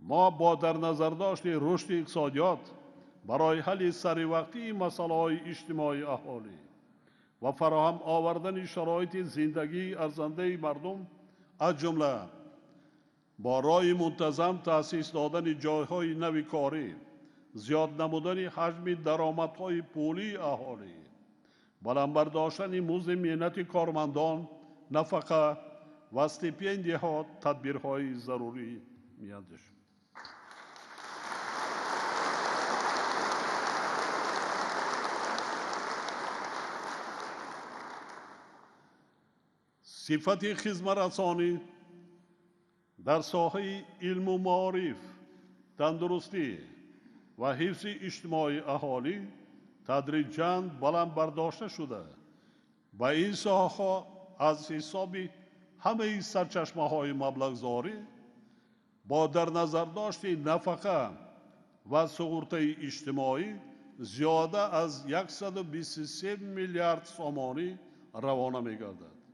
ما با در نظر داشت رشد اقتصادیات برای حل سریع مسائل اجتماعی اهالی و فراهم آوردن شرایط زندگی ارزنده مردم از جمله با راه منتظم تأسیس دادن جایهای نو کاری، زیاد نمودن حجم درآمدهای پولی اهالی، بلند برداشتن مزد مهنت کارمندان، نفقه و استیپندی‌ها تدبیرهای ضروری می‌اندیشیم. صفت خدمت رسانی در ساحه علم و معارف، تندرستی و حفظ اجتماعی اهالی تدریجاً بلند برداشته شده و این ساحه از حساب همه سرچشمه‌های مبلغ‌زاری با در نظر داشت نفقه و سقوط اجتماعی زیاده از 123 میلیارد سومانی روانه می‌گردد.